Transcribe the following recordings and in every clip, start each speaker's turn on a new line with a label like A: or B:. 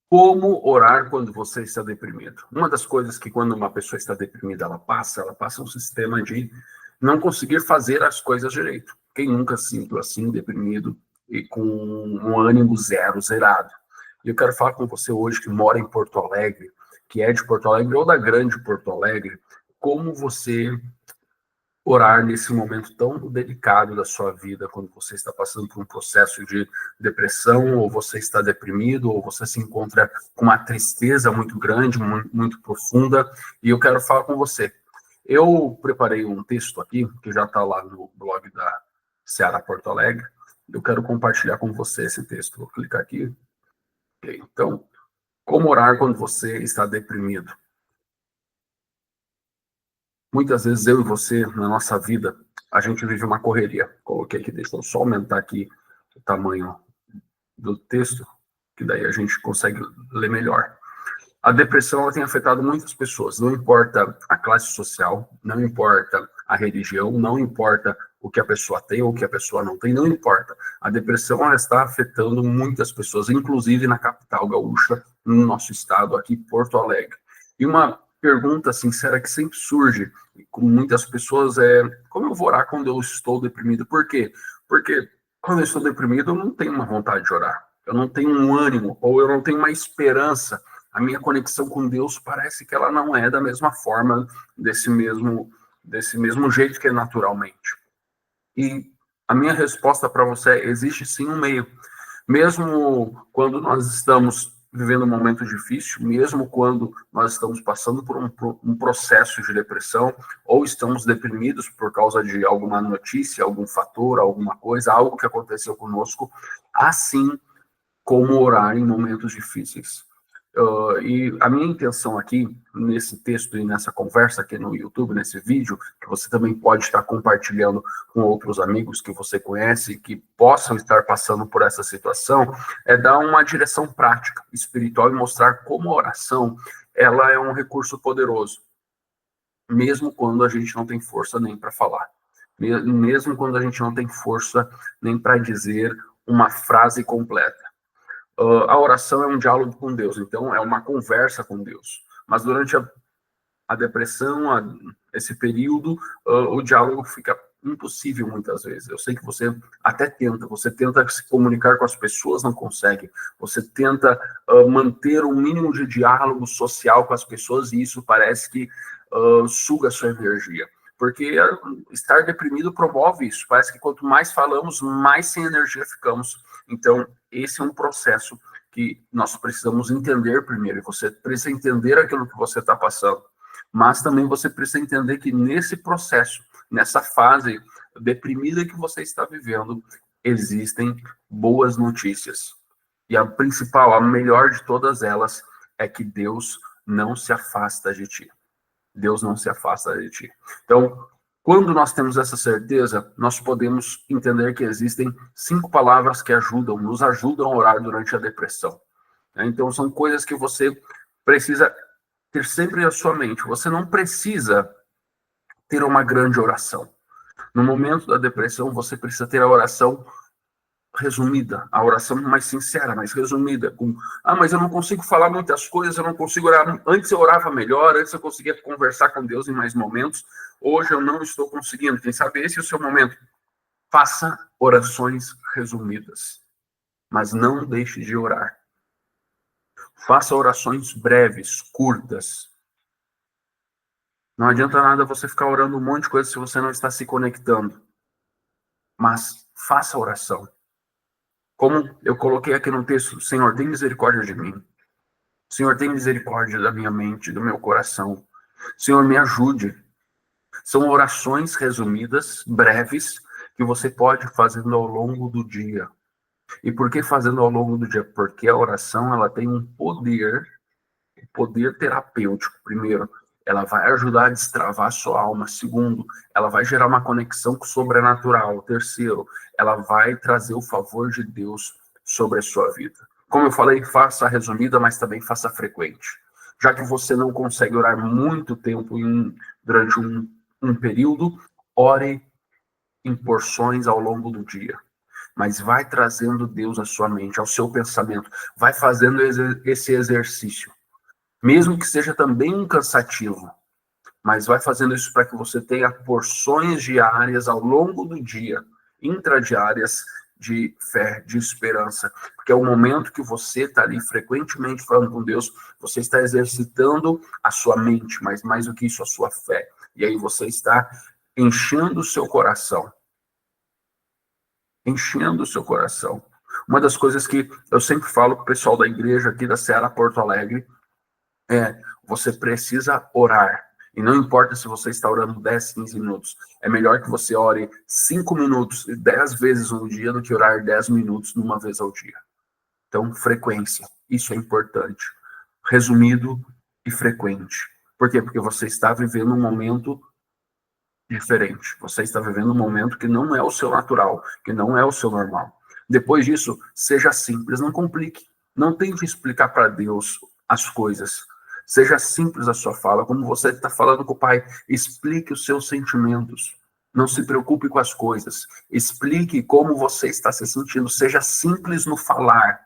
A: Como orar quando você está deprimido? Uma das coisas que quando uma pessoa está deprimida, ela passa um sistema de não conseguir fazer as coisas direito. Quem nunca se sentiu assim, deprimido e com um ânimo zerado? E eu quero falar com você hoje que mora em Porto Alegre, que é de Porto Alegre ou da grande Porto Alegre, como você orar nesse momento tão delicado da sua vida, quando você está passando por um processo de depressão, ou você está deprimido, ou você se encontra com uma tristeza muito grande, muito profunda, e eu quero falar com você. Eu preparei um texto aqui, que já está lá no blog da Seara Porto Alegre, eu quero compartilhar com você esse texto. Vou clicar aqui. Okay. Então, como orar quando você está deprimido? Muitas vezes eu e você, na nossa vida, a gente vive uma correria. Coloquei aqui, deixa eu só aumentar aqui o tamanho do texto, que daí a gente consegue ler melhor. A depressão ela tem afetado muitas pessoas, não importa a classe social, não importa a religião, não importa o que a pessoa tem ou o que a pessoa não tem, não importa. A depressão ela está afetando muitas pessoas, inclusive na capital gaúcha, no nosso estado, aqui, Porto Alegre. E uma pergunta sincera que sempre surge com muitas pessoas é: como eu vou orar quando eu estou deprimido? Por quê? Porque quando eu estou deprimido, eu não tenho uma vontade de orar, eu não tenho um ânimo, ou eu não tenho uma esperança. A minha conexão com Deus parece que ela não é da mesma forma, desse mesmo jeito que é naturalmente. E a minha resposta para você é: existe sim um meio. Mesmo quando nós estamos vivendo um momento difícil, mesmo quando nós estamos passando por um processo de depressão, ou estamos deprimidos por causa de alguma notícia, algum fator, alguma coisa, algo que aconteceu conosco, há sim como orar em momentos difíceis. E a minha intenção aqui, nesse texto e nessa conversa aqui no YouTube, nesse vídeo, que você também pode estar compartilhando com outros amigos que você conhece, que possam estar passando por essa situação, é dar uma direção prática, espiritual, e mostrar como a oração ela é um recurso poderoso, mesmo quando a gente não tem força nem para falar, mesmo quando a gente não tem força nem para dizer uma frase completa. A oração é um diálogo com Deus, então é uma conversa com Deus. Mas durante a depressão, esse período, o diálogo fica impossível muitas vezes. Eu sei que você até tenta, você tenta se comunicar com as pessoas, não consegue. Você tenta manter um mínimo de diálogo social com as pessoas e isso parece que suga a sua energia. Porque estar deprimido promove isso. Parece que quanto mais falamos, mais sem energia ficamos. Então, esse é um processo que nós precisamos entender primeiro. Você precisa entender aquilo que você está passando. Mas também você precisa entender que nesse processo, nessa fase deprimida que você está vivendo, existem boas notícias. E a principal, a melhor de todas elas, é que Deus não se afasta de ti. Deus não se afasta de ti. Então, quando nós temos essa certeza, nós podemos entender que existem 5 palavras que nos ajudam a orar durante a depressão. Então, são coisas que você precisa ter sempre na sua mente. Você não precisa ter uma grande oração. No momento da depressão, você precisa ter a oração resumida, a oração mais sincera, mais resumida, mas eu não consigo falar muitas coisas, eu não consigo orar, antes eu orava melhor, antes eu conseguia conversar com Deus em mais momentos, hoje eu não estou conseguindo, quem sabe esse é o seu momento. Faça orações resumidas, mas não deixe de orar. Faça orações breves, curtas. Não adianta nada você ficar orando um monte de coisa se você não está se conectando, mas faça oração. Como eu coloquei aqui no texto: Senhor, tem misericórdia de mim. Senhor, tem misericórdia da minha mente, do meu coração. Senhor, me ajude. São orações resumidas, breves, que você pode ir fazendo ao longo do dia. E por que fazendo ao longo do dia? Porque a oração ela tem um poder terapêutico. Primeiro, ela vai ajudar a destravar a sua alma. Segundo, ela vai gerar uma conexão com o sobrenatural. Terceiro, ela vai trazer o favor de Deus sobre a sua vida. Como eu falei, faça resumida, mas também faça frequente. Já que você não consegue orar muito tempo durante um período, ore em porções ao longo do dia. mas vai trazendo Deus à sua mente, ao seu pensamento, vai fazendo esse exercício, mesmo que seja também cansativo, mas vai fazendo isso para que você tenha porções diárias ao longo do dia, intradiárias, de fé, de esperança, porque é o momento que você está ali frequentemente falando com Deus, você está exercitando a sua mente, mas mais do que isso, a sua fé, e aí você está enchendo o seu coração, enchendo o seu coração. Uma das coisas que eu sempre falo para o pessoal da igreja aqui da Seara Porto Alegre é: você precisa orar. E não importa se você está orando 10, 15 minutos. É melhor que você ore 5 minutos 10 vezes no dia do que orar 10 minutos uma vez ao dia. Então, frequência. Isso é importante. Resumido e frequente. Por quê? Porque você está vivendo um momento diferente. Você está vivendo um momento que não é o seu natural, que não é o seu normal. Depois disso, seja simples, não complique. Não tente explicar para Deus as coisas. Seja simples a sua fala, como você está falando com o Pai. Explique os seus sentimentos. Não se preocupe com as coisas. Explique como você está se sentindo. Seja simples no falar.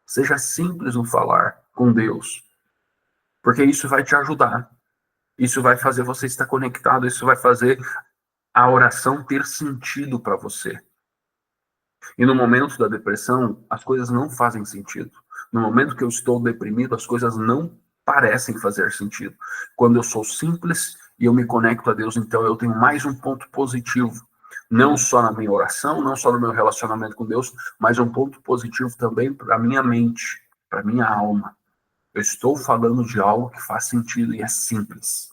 A: Seja simples no falar com Deus. Porque isso vai te ajudar. Isso vai fazer você estar conectado. Isso vai fazer a oração ter sentido para você. E no momento da depressão, as coisas não fazem sentido. No momento que eu estou deprimido, as coisas não parecem fazer sentido. Quando eu sou simples e eu me conecto a Deus, então eu tenho mais um ponto positivo. Não só na minha oração, não só no meu relacionamento com Deus, mas um ponto positivo também para a minha mente, para a minha alma. Eu estou falando de algo que faz sentido e é simples.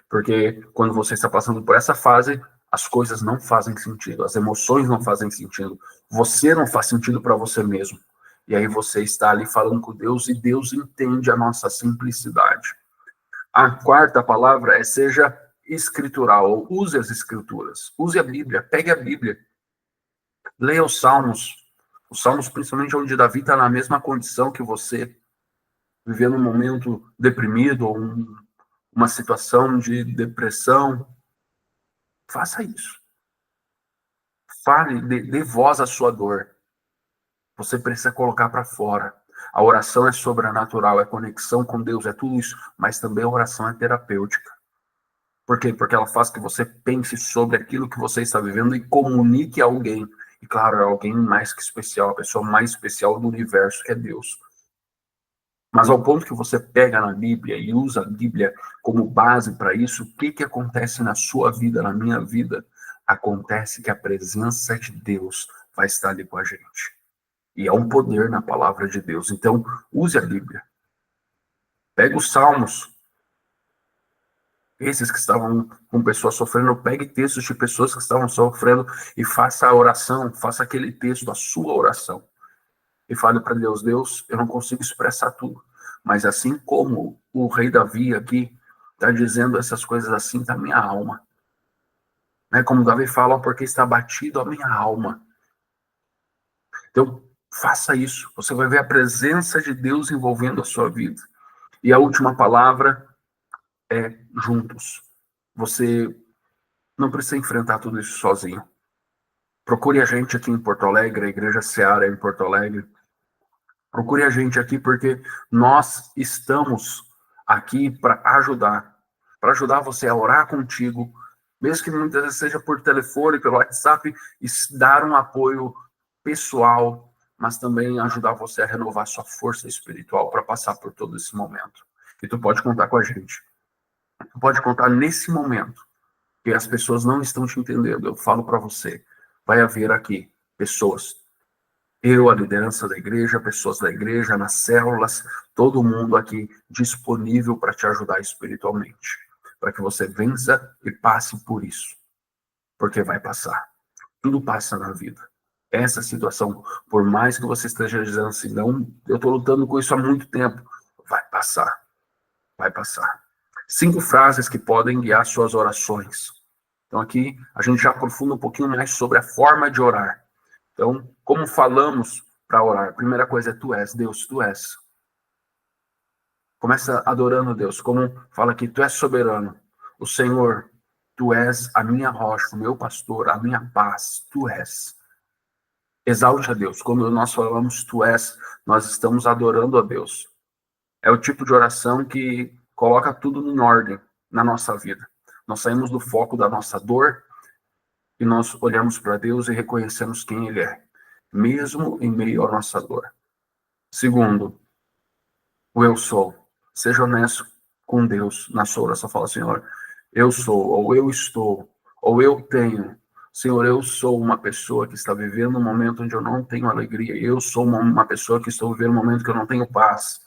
A: Porque quando você está passando por essa fase, as coisas não fazem sentido, as emoções não fazem sentido, você não faz sentido para você mesmo. E aí você está ali falando com Deus e Deus entende a nossa simplicidade. A quarta palavra é: seja escritural, ou use as escrituras. Use a Bíblia, pegue a Bíblia. Leia os Salmos, principalmente onde Davi está na mesma condição que você, vivendo um momento deprimido, ou uma situação de depressão. Faça isso. Fale, dê voz à sua dor. Você precisa colocar para fora. A oração é sobrenatural, é conexão com Deus, é tudo isso, mas também a oração é terapêutica. Por quê? Porque ela faz que você pense sobre aquilo que você está vivendo e comunique a alguém. E claro, é alguém mais que especial, a pessoa mais especial do universo, que é Deus. Mas ao ponto que você pega na Bíblia e usa a Bíblia como base para isso, o que acontece na sua vida, na minha vida? Acontece que a presença de Deus vai estar ali com a gente. E há um poder na palavra de Deus. Então, use a Bíblia. Pega os Salmos. Esses que estavam com pessoas sofrendo, pegue textos de pessoas que estavam sofrendo e faça a oração, faça aquele texto, a sua oração. E fale para Deus: Deus, eu não consigo expressar tudo, mas assim como o rei Davi aqui está dizendo essas coisas, assim da minha alma. Né? Como Davi fala: porque está batido a minha alma. Então, faça isso. Você vai ver a presença de Deus envolvendo a sua vida. E a última palavra é juntos. Você não precisa enfrentar tudo isso sozinho. Procure a gente aqui em Porto Alegre, a Igreja Seara em Porto Alegre. Procure a gente aqui porque nós estamos aqui para ajudar você a orar contigo, mesmo que muitas vezes seja por telefone, pelo WhatsApp, e dar um apoio pessoal, mas também ajudar você a renovar sua força espiritual para passar por todo esse momento. E tu pode contar com a gente. Tu pode contar nesse momento que as pessoas não estão te entendendo. Eu falo para você, vai haver aqui pessoas, eu, a liderança da igreja, pessoas da igreja, nas células, todo mundo aqui disponível para te ajudar espiritualmente, para que você vença e passe por isso, porque vai passar. Tudo passa na vida. Essa situação, por mais que você esteja dizendo assim, não, eu estou lutando com isso há muito tempo, vai passar, vai passar. 5 frases que podem guiar suas orações. Então aqui a gente já aprofunda um pouquinho mais sobre a forma de orar. Então, como falamos para orar? A primeira coisa é: tu és, Deus, tu és. Começa adorando Deus, como fala aqui: tu és soberano, o Senhor, Tu és a minha rocha, o meu pastor, a minha paz. Tu és. Exalte a Deus. Quando nós falamos tu és, nós estamos adorando a Deus. É o tipo de oração que coloca tudo em ordem na nossa vida. Nós saímos do foco da nossa dor e nós olhamos para Deus e reconhecemos quem Ele é, mesmo em meio à nossa dor. Segundo, o eu sou. Seja honesto com Deus na sua oração. Fala, Senhor, eu sou, ou eu estou, ou eu tenho. Senhor, eu sou uma pessoa que está vivendo um momento onde eu não tenho alegria. Eu sou uma pessoa que estou vivendo um momento que eu não tenho paz.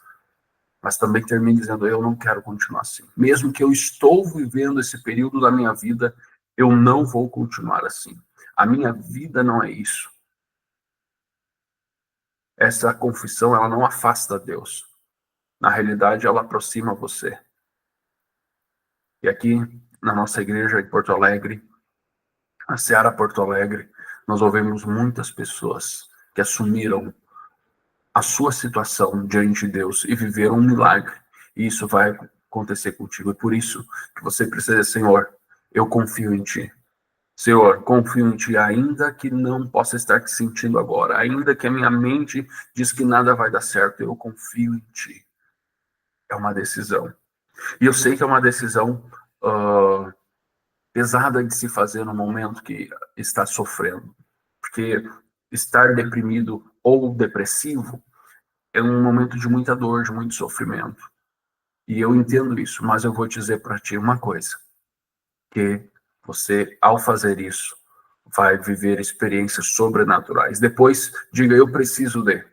A: Mas também termino dizendo, eu não quero continuar assim. Mesmo que eu estou vivendo esse período da minha vida, eu não vou continuar assim. A minha vida não é isso. Essa confissão, ela não afasta Deus. Na realidade, ela aproxima você. E aqui, na nossa igreja em Porto Alegre, a Seara Porto Alegre, nós ouvimos muitas pessoas que assumiram a sua situação diante de Deus e viveram um milagre. E isso vai acontecer contigo. E por isso que você precisa dizer, Senhor, eu confio em Ti. Senhor, confio em Ti, ainda que não possa estar te sentindo agora, ainda que a minha mente diz que nada vai dar certo, eu confio em Ti. É uma decisão. E eu sei que é uma decisão pesada de se fazer no momento que está sofrendo. Porque estar deprimido ou depressivo é um momento de muita dor, de muito sofrimento. E eu entendo isso, mas eu vou dizer para ti uma coisa, que você, ao fazer isso, vai viver experiências sobrenaturais. Depois, diga, eu preciso de.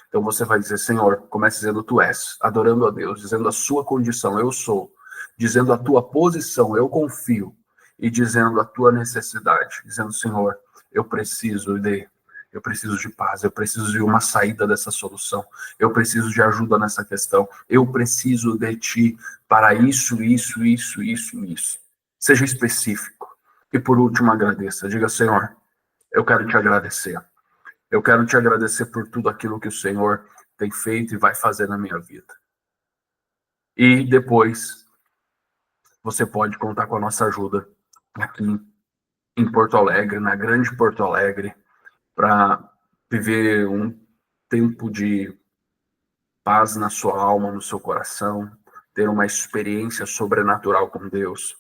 A: Então você vai dizer, Senhor, comece dizendo tu és, adorando a Deus, dizendo a sua condição, eu sou, dizendo a tua posição, eu confio, e dizendo a tua necessidade, dizendo, Senhor, eu preciso de paz, eu preciso de uma saída dessa solução, eu preciso de ajuda nessa questão, eu preciso de ti para isso. Seja específico. E por último, agradeça. Diga, Senhor, eu quero te agradecer. Eu quero te agradecer por tudo aquilo que o Senhor tem feito e vai fazer na minha vida. E depois, você pode contar com a nossa ajuda aqui em Porto Alegre, na grande Porto Alegre, para viver um tempo de paz na sua alma, no seu coração, ter uma experiência sobrenatural com Deus.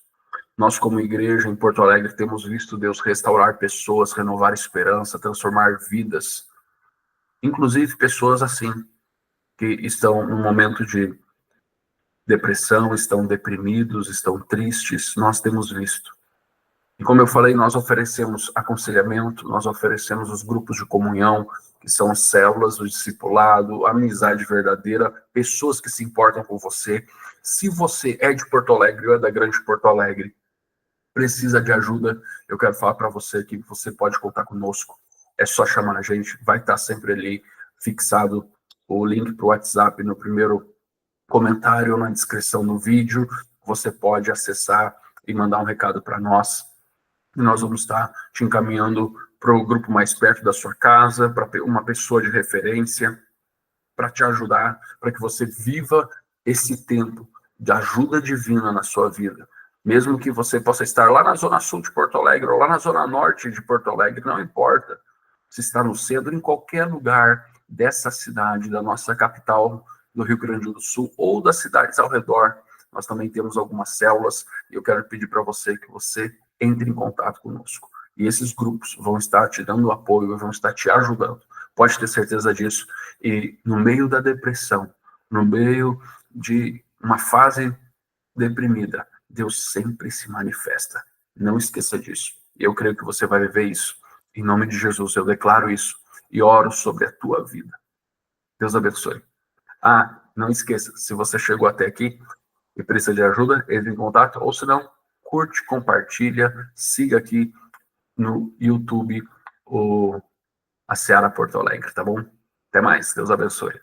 A: Nós, como igreja em Porto Alegre, temos visto Deus restaurar pessoas, renovar esperança, transformar vidas. Inclusive pessoas assim, que estão num momento de depressão, estão deprimidos, estão tristes, nós temos visto. E como eu falei, nós oferecemos aconselhamento, nós oferecemos os grupos de comunhão, que são as células do discipulado, amizade verdadeira, pessoas que se importam com você. Se você é de Porto Alegre ou é da grande Porto Alegre, precisa de ajuda, eu quero falar para você que você pode contar conosco. É só chamar a gente, vai estar sempre ali fixado o link para o WhatsApp no primeiro comentário, na descrição do vídeo. Você pode acessar e mandar um recado para nós. E nós vamos estar te encaminhando para o grupo mais perto da sua casa, para uma pessoa de referência, para te ajudar, para que você viva esse tempo de ajuda divina na sua vida. Mesmo que você possa estar lá na zona sul de Porto Alegre, ou lá na zona norte de Porto Alegre, não importa. Se está no centro, em qualquer lugar dessa cidade, da nossa capital do Rio Grande do Sul, ou das cidades ao redor, nós também temos algumas células, e eu quero pedir para você que você entre em contato conosco. E esses grupos vão estar te dando apoio, vão estar te ajudando. Pode ter certeza disso. E no meio da depressão, no meio de uma fase deprimida, Deus sempre se manifesta. Não esqueça disso. E eu creio que você vai viver isso. Em nome de Jesus, eu declaro isso e oro sobre a tua vida. Deus abençoe. Ah, não esqueça, se você chegou até aqui e precisa de ajuda, entre em contato, ou se não, curte, compartilha, siga aqui no YouTube a Seara Porto Alegre, tá bom? Até mais, Deus abençoe.